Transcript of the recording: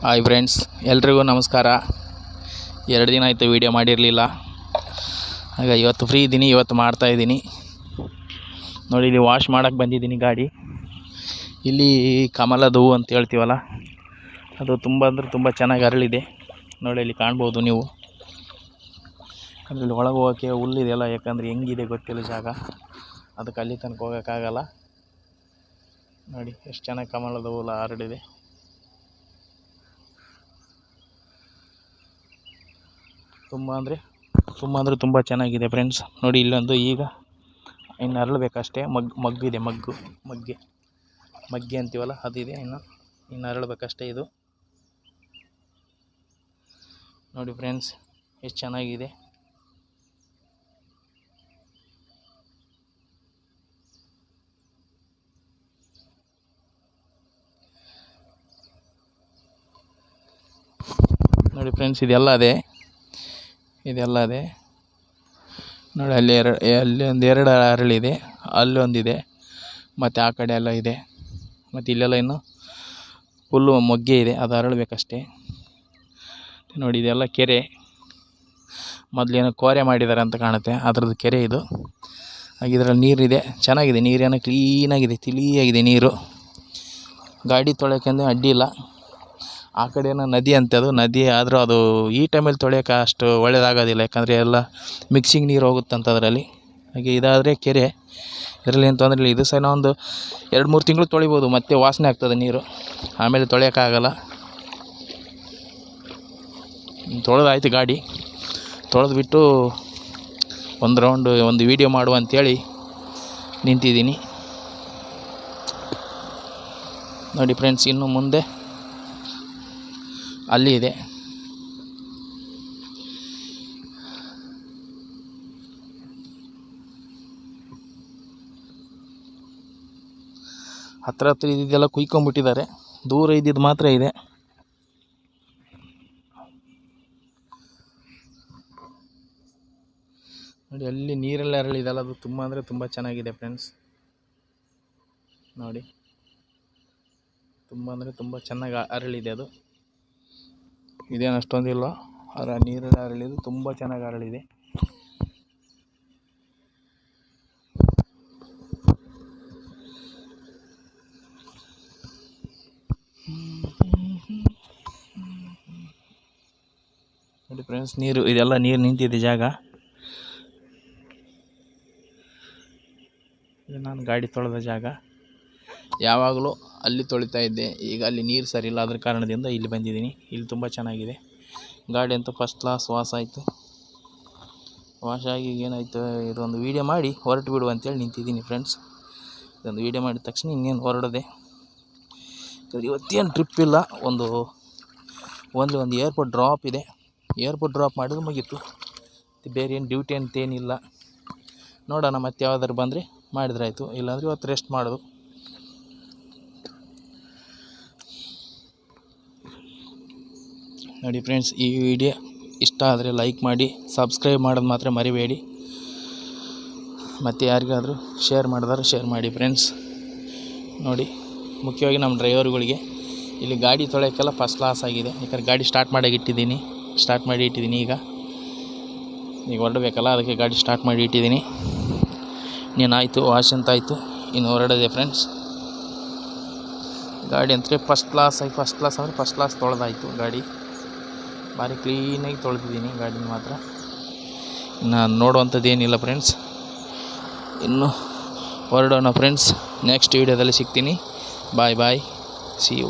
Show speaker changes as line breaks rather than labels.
Hi friends, ಎಲ್ರಿಗೂ ನಮಸ್ಕಾರ. 2 ದಿನ ಆಯಿತು ವೀಡಿಯೋ ಮಾಡಿರಲಿಲ್ಲ. ಆಗ ಇವತ್ತು ಫ್ರೀ ಇದ್ದೀನಿ, ಇವತ್ತು ಮಾಡ್ತಾಯಿದ್ದೀನಿ. ನೋಡಿ, ಇಲ್ಲಿ ವಾಶ್ ಮಾಡೋಕ್ಕೆ ಬಂದಿದ್ದೀನಿ ಗಾಡಿ. ಇಲ್ಲಿ ಕಮಲದ ಹೂವು ಅಂತ ಹೇಳ್ತೀವಲ್ಲ, ಅದು ತುಂಬ ಅಂದರೆ ತುಂಬ ಚೆನ್ನಾಗಿ ಅರಳಿದೆ. ನೋಡಿ, ಇಲ್ಲಿ ಕಾಣ್ಬೋದು ನೀವು. ಅದರಲ್ಲಿ ಒಳಗೆ ಹೋಗೋಕ್ಕೆ ಹುಲ್ಲಿದೆಯಲ್ಲ, ಯಾಕಂದರೆ ಹೆಂಗಿದೆ ಗೊತ್ತಿಲ್ಲ ಜಾಗ, ಅದಕ್ಕೆ ಅಲ್ಲಿ ತನಕ ಹೋಗೋಕ್ಕಾಗಲ್ಲ. ನೋಡಿ ಎಷ್ಟು ಚೆನ್ನಾಗಿ ಕಮಲದ ಹೂವು ಹರಡಿದೆ. ತುಂಬ ಅಂದರೆ ತುಂಬ ಚೆನ್ನಾಗಿದೆ ಫ್ರೆಂಡ್ಸ್. ನೋಡಿ, ಇಲ್ಲೊಂದು ಈಗ ಇನ್ನು ಅರಳಬೇಕಷ್ಟೇ. ಮಗ್ಗಿದೆ, ಮಗ್ಗೆ ಅಂತೀವಲ್ಲ ಅದಿದೆ. ಇನ್ನು ಅರಳಬೇಕಷ್ಟೇ ಇದು. ನೋಡಿ ಫ್ರೆಂಡ್ಸ್, ಎಷ್ಟು ಚೆನ್ನಾಗಿದೆ. ನೋಡಿ ಫ್ರೆಂಡ್ಸ್, ಇದೆಲ್ಲ ಅದೇ. ನೋಡಿ, ಅಲ್ಲಿ ಒಂದೆರಡು ಅರಳಿದೆ, ಅಲ್ಲೊಂದಿದೆ, ಮತ್ತು ಆ ಕಡೆ ಎಲ್ಲ ಇದೆ, ಮತ್ತು ಇಲ್ಲೆಲ್ಲ ಇನ್ನು ಫುಲ್ಲು ಮೊಗ್ಗೆ ಇದೆ, ಅದು ಅರಳಬೇಕಷ್ಟೇ. ನೋಡಿ, ಇದೆಲ್ಲ ಕೆರೆ. ಮೊದಲೇನೋ ಕೋರೆ ಮಾಡಿದ್ದಾರೆ ಅಂತ ಕಾಣುತ್ತೆ, ಅದರದ್ದು ಕೆರೆ ಇದು. ಹಾಗೆ ಇದರಲ್ಲಿ ನೀರಿದೆ, ಚೆನ್ನಾಗಿದೆ. ನೀರೇನೋ ಕ್ಲೀನಾಗಿದೆ, ತಿಳಿಯಾಗಿದೆ ನೀರು. ಗಾಡಿ ತೊಳೆಯೋಕೆಂದ್ರೆ ಅಡ್ಡಿ ಇಲ್ಲ. ಆ ಕಡೆ ಏನೋ ನದಿ ಅಂತೆ, ಅದು ನದಿ ಆದರೂ ಅದು ಈ ಟೈಮಲ್ಲಿ ತೊಳೆಯೋಕೆ ಅಷ್ಟು ಒಳ್ಳೆಯದಾಗೋದಿಲ್ಲ, ಯಾಕಂದರೆ ಎಲ್ಲ ಮಿಕ್ಸಿಂಗ್ ನೀರು ಹೋಗುತ್ತಂತ ಅದರಲ್ಲಿ. ಹಾಗೆ ಇದಾದರೆ ಕೆರೆ, ಇದರಲ್ಲಿ ಏನು ತೊಂದರೆ ಇಲ್ಲ. ಇದು ಸಹ ಒಂದು 2-3 ತಿಂಗಳು ತೊಳಿಬೋದು, ಮತ್ತೆ ವಾಸನೆ ಆಗ್ತದೆ ನೀರು, ಆಮೇಲೆ ತೊಳೆಯೋಕ್ಕಾಗಲ್ಲ. ತೊಳೆದಾಯ್ತು ಗಾಡಿ. ತೊಳೆದ್ಬಿಟ್ಟು ಒಂದು ರೌಂಡು ಒಂದು ವೀಡಿಯೋ ಮಾಡುವ ಅಂಥೇಳಿ ನಿಂತಿದ್ದೀನಿ. ನೋಡಿ ಫ್ರೆಂಡ್ಸ್, ಇನ್ನು ಮುಂದೆ ಅಲ್ಲಿ ಇದೆ. ಹತ್ರ ಇದ್ದಿದ್ದೆಲ್ಲ ಕುಯ್ಕೊಂಡ್ಬಿಟ್ಟಿದ್ದಾರೆ, ದೂರ ಇದ್ದಿದ್ದು ಮಾತ್ರ ಇದೆ. ನೋಡಿ, ಅಲ್ಲಿ ನೀರೆಲ್ಲ ಅರಳಿದೆಲ್ಲ, ಅದು ತುಂಬ ಅಂದರೆ ತುಂಬ ಚೆನ್ನಾಗಿದೆ ಫ್ರೆಂಡ್ಸ್. ನೋಡಿ, ತುಂಬ ಅಂದರೆ ತುಂಬ ಚೆನ್ನಾಗಿ ಅರಳಿದೆ ಅದು. ಇದೇನು ಅಷ್ಟೊಂದಿಲ್ಲ, ಅದರ ನೀರೆಲ್ಲ ಅರಳಿದ್ದು ತುಂಬ ಚೆನ್ನಾಗಿ ಅರಳಿದೆ. ನೋಡಿ ಫ್ರೆಂಡ್ಸ್, ಇದೆಲ್ಲ ನೀರು ನಿಂತಿದೆ ಜಾಗ. ಇದು ನಾನು ಗಾಡಿ ತೊಳೆದ ಜಾಗ. ಯಾವಾಗಲೂ ಅಲ್ಲಿ ತೊಳಿತಾ ಇದ್ದೆ, ಈಗ ಅಲ್ಲಿ ನೀರು ಸರಿ ಇಲ್ಲ, ಅದ್ರ ಕಾರಣದಿಂದ ಇಲ್ಲಿ ಬಂದಿದ್ದೀನಿ. ಇಲ್ಲಿ ತುಂಬ ಚೆನ್ನಾಗಿದೆ. ಗಾಡಿ ಅಂತೂ ಫಸ್ಟ್ ಕ್ಲಾಸ್ ವಾಶ್ ಆಯಿತು. ವಾಶ್ ಆಗಿ ಏನಾಯಿತು, ಇದೊಂದು ವೀಡಿಯೋ ಮಾಡಿ ಹೊರಟು ಬಿಡು ಅಂತೇಳಿ ನಿಂತಿದ್ದೀನಿ ಫ್ರೆಂಡ್ಸ್. ಇದೊಂದು ವೀಡಿಯೋ ಮಾಡಿದ ತಕ್ಷಣ ಇನ್ನೇನು ಹೊರಡದೆ. ಇವತ್ತೇನು ಟ್ರಿಪ್ ಇಲ್ಲ, ಒಂದು ಏರ್ಪೋರ್ಟ್ ಡ್ರಾಪ್ ಇದೆ. ಏರ್ಪೋರ್ಟ್ ಡ್ರಾಪ್ ಮಾಡಿದ್ರೆ ಮುಗೀತು, ಬೇರೆ ಏನು ಡ್ಯೂಟಿ ಅಂತೇನಿಲ್ಲ. ನೋಡೋಣ, ಮತ್ತೆ ಯಾವ್ದಾದ್ರು ಬಂದರೆ ಮಾಡಿದ್ರಾಯ್ತು, ಇಲ್ಲಾಂದರೆ ಇವತ್ತು ರೆಸ್ಟ್ ಮಾಡೋದು. ನೋಡಿ ಫ್ರೆಂಡ್ಸ್, ಈ ವಿಡಿಯೋ ಇಷ್ಟ ಆದರೆ ಲೈಕ್ ಮಾಡಿ, ಸಬ್ಸ್ಕ್ರೈಬ್ ಮಾಡೋದು ಮಾತ್ರ ಮರಿಬೇಡಿ. ಮತ್ತು ಯಾರಿಗಾದರೂ ಶೇರ್ ಮಾಡಿ ಫ್ರೆಂಡ್ಸ್. ನೋಡಿ, ಮುಖ್ಯವಾಗಿ ನಮ್ಮ ಡ್ರೈವರ್ಗಳಿಗೆ ಇಲ್ಲಿ ಗಾಡಿ ತೊಳೆಯೋಕ್ಕೆಲ್ಲ ಫಸ್ಟ್ ಕ್ಲಾಸ್ ಆಗಿದೆ. ಯಾಕಂದರೆ ಗಾಡಿ ಸ್ಟಾರ್ಟ್ ಮಾಡಿ ಇಟ್ಟಿದ್ದೀನಿ. ಈಗ ಹೊರಡಬೇಕಲ್ಲ, ಅದಕ್ಕೆ ಗಾಡಿ ಸ್ಟಾರ್ಟ್ ಮಾಡಿ ಇಟ್ಟಿದ್ದೀನಿ. ಇನ್ನೇನಾಯಿತು, ವಾಶ್ ಅಂತಾಯಿತು, ಇನ್ನು ಹೊರಡೋದೆ ಫ್ರೆಂಡ್ಸ್. ಗಾಡಿ ಅಂದರೆ ಫಸ್ಟ್ ಕ್ಲಾಸ್ ತೊಳೆದಾಯಿತು. ಗಾಡಿ ಭಾರಿ ಕ್ಲೀನಾಗಿ ತೊಳೆದಿದ್ದೀನಿ ಗಾಡಿನ ಮಾತ್ರ. ಇನ್ನು ನೋಡುವಂಥದ್ದು ಏನಿಲ್ಲ ಫ್ರೆಂಡ್ಸ್. ಇನ್ನು ಹೊರಡೋಣ ಫ್ರೆಂಡ್ಸ್. ನೆಕ್ಸ್ಟ್ ವೀಡಿಯೋದಲ್ಲಿ ಸಿಗ್ತೀನಿ. ಬಾಯ್, ಸಿ ಯು.